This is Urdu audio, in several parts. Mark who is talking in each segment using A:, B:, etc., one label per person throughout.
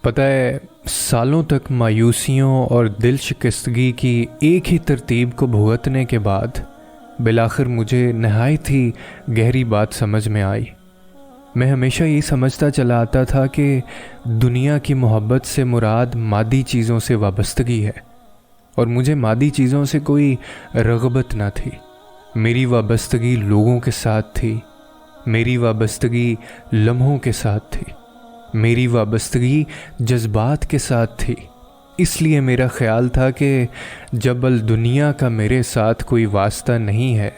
A: پتہ ہے، سالوں تک مایوسیوں اور دل شکستگی کی ایک ہی ترتیب کو بھگتنے کے بعد بالآخر مجھے نہایت ہی گہری بات سمجھ میں آئی۔ میں ہمیشہ یہ سمجھتا چلا آتا تھا کہ دنیا کی محبت سے مراد مادی چیزوں سے وابستگی ہے، اور مجھے مادی چیزوں سے کوئی رغبت نہ تھی۔ میری وابستگی لوگوں کے ساتھ تھی، میری وابستگی لمحوں کے ساتھ تھی، میری وابستگی جذبات کے ساتھ تھی۔ اس لیے میرا خیال تھا کہ جب الدنیا کا میرے ساتھ کوئی واسطہ نہیں ہے،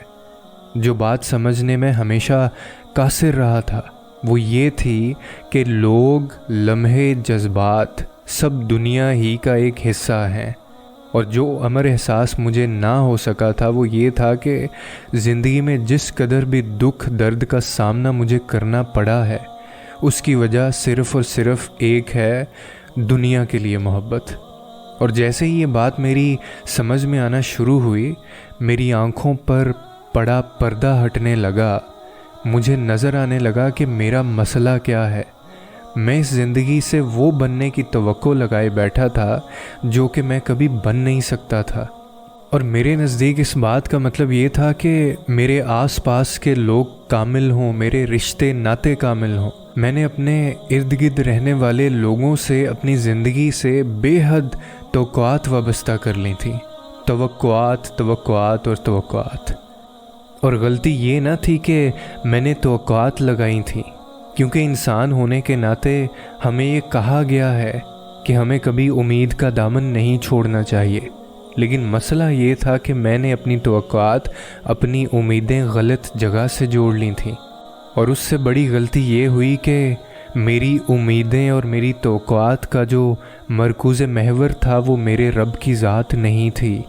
A: جو بات سمجھنے میں ہمیشہ قاصر رہا تھا وہ یہ تھی کہ لوگ، لمحے، جذبات سب دنیا ہی کا ایک حصہ ہیں، اور جو امر احساس مجھے نہ ہو سکا تھا وہ یہ تھا کہ زندگی میں جس قدر بھی دکھ درد کا سامنا مجھے کرنا پڑا ہے اس کی وجہ صرف اور صرف ایک ہے، دنیا کے لیے محبت۔ اور جیسے ہی یہ بات میری سمجھ میں آنا شروع ہوئی، میری آنکھوں پر پڑا پردہ ہٹنے لگا، مجھے نظر آنے لگا کہ میرا مسئلہ کیا ہے۔ میں اس زندگی سے وہ بننے کی توقع لگائے بیٹھا تھا جو کہ میں کبھی بن نہیں سکتا تھا، اور میرے نزدیک اس بات کا مطلب یہ تھا کہ میرے آس پاس کے لوگ کامل ہوں، میرے رشتے ناطے کامل ہوں۔ میں نے اپنے ارد گرد رہنے والے لوگوں سے اپنی زندگی سے بے حد توقعات وابستہ کر لی تھیں، توقعات اور توقعات۔ اور غلطی یہ نہ تھی کہ میں نے توقعات لگائی تھیں، کیونکہ انسان ہونے کے ناطے ہمیں یہ کہا گیا ہے کہ ہمیں کبھی امید کا دامن نہیں چھوڑنا چاہیے، لیکن مسئلہ یہ تھا کہ میں نے اپنی توقعات، اپنی امیدیں غلط جگہ سے جوڑ لی تھیں، اور اس سے بڑی غلطی یہ ہوئی کہ میری امیدیں اور میری توقعات کا جو مرکوز محور تھا وہ میرے رب کی ذات نہیں تھی،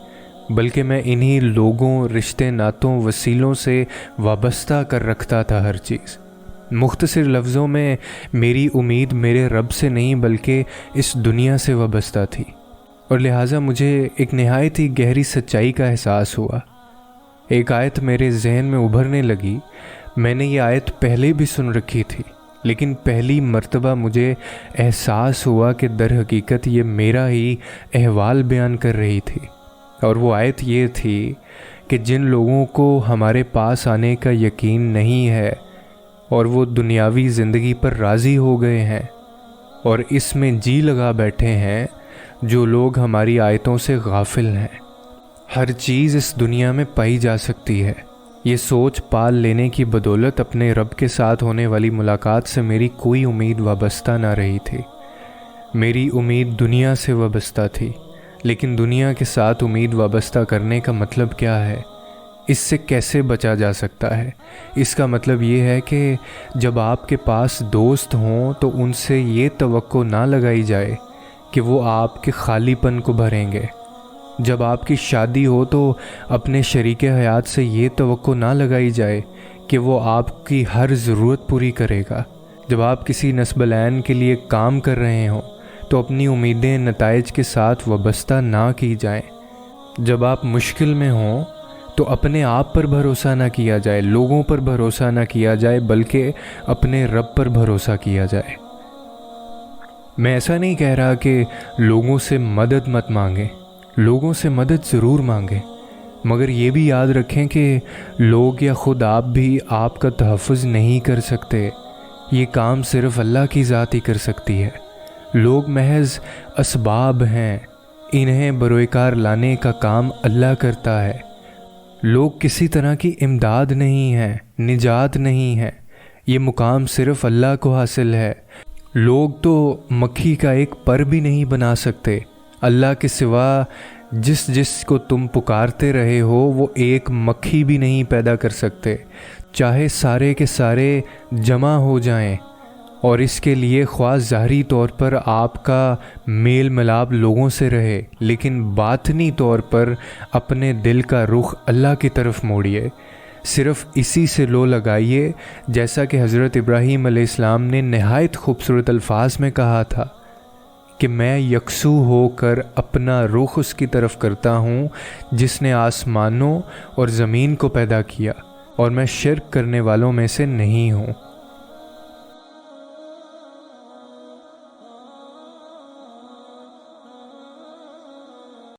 A: بلکہ میں انہی لوگوں، رشتے ناتوں، وسیلوں سے وابستہ کر رکھتا تھا ہر چیز۔ مختصر لفظوں میں میری امید میرے رب سے نہیں بلکہ اس دنیا سے وابستہ تھی، اور لہٰذا مجھے ایک نہایت ہی گہری سچائی کا احساس ہوا۔ ایک آیت میرے ذہن میں ابھرنے لگی۔ میں نے یہ آیت پہلے بھی سن رکھی تھی، لیکن پہلی مرتبہ مجھے احساس ہوا کہ در حقیقت یہ میرا ہی احوال بیان کر رہی تھی، اور وہ آیت یہ تھی کہ جن لوگوں کو ہمارے پاس آنے کا یقین نہیں ہے اور وہ دنیاوی زندگی پر راضی ہو گئے ہیں اور اس میں جی لگا بیٹھے ہیں، جو لوگ ہماری آیتوں سے غافل ہیں۔ ہر چیز اس دنیا میں پائی جا سکتی ہے، یہ سوچ پال لینے کی بدولت اپنے رب کے ساتھ ہونے والی ملاقات سے میری کوئی امید وابستہ نہ رہی تھی۔ میری امید دنیا سے وابستہ تھی، لیکن دنیا کے ساتھ امید وابستہ کرنے کا مطلب کیا ہے؟ اس سے کیسے بچا جا سکتا ہے؟ اس کا مطلب یہ ہے کہ جب آپ کے پاس دوست ہوں تو ان سے یہ توقع نہ لگائی جائے کہ وہ آپ کے خالی پن کو بھریں گے۔ جب آپ کی شادی ہو تو اپنے شریک حیات سے یہ توقع نہ لگائی جائے کہ وہ آپ کی ہر ضرورت پوری کرے گا۔ جب آپ کسی نسب العین کے لیے کام کر رہے ہوں تو اپنی امیدیں نتائج کے ساتھ وابستہ نہ کی جائیں۔ جب آپ مشکل میں ہوں تو اپنے آپ پر بھروسہ نہ کیا جائے، لوگوں پر بھروسہ نہ کیا جائے، بلکہ اپنے رب پر بھروسہ کیا جائے۔ میں ایسا نہیں کہہ رہا کہ لوگوں سے مدد مت مانگیں، لوگوں سے مدد ضرور مانگیں، مگر یہ بھی یاد رکھیں کہ لوگ یا خود آپ بھی آپ کا تحفظ نہیں کر سکتے۔ یہ کام صرف اللہ کی ذات ہی کر سکتی ہے۔ لوگ محض اسباب ہیں، انہیں بروئے کار لانے کا کام اللہ کرتا ہے۔ لوگ کسی طرح کی امداد نہیں ہیں، نجات نہیں ہے، یہ مقام صرف اللہ کو حاصل ہے۔ لوگ تو مکھی کا ایک پر بھی نہیں بنا سکتے۔ اللہ کے سوا جس کو تم پکارتے رہے ہو وہ ایک مکھی بھی نہیں پیدا کر سکتے، چاہے سارے کے سارے جمع ہو جائیں، اور اس کے لیے خواہ ظاہری طور پر آپ کا میل ملاپ لوگوں سے رہے، لیکن باطنی طور پر اپنے دل کا رخ اللہ کی طرف موڑیے۔ صرف اسی سے لو لگائیے، جیسا کہ حضرت ابراہیم علیہ السلام نے نہایت خوبصورت الفاظ میں کہا تھا کہ میں یکسو ہو کر اپنا رخ اس کی طرف کرتا ہوں جس نے آسمانوں اور زمین کو پیدا کیا، اور میں شرک کرنے والوں میں سے نہیں ہوں۔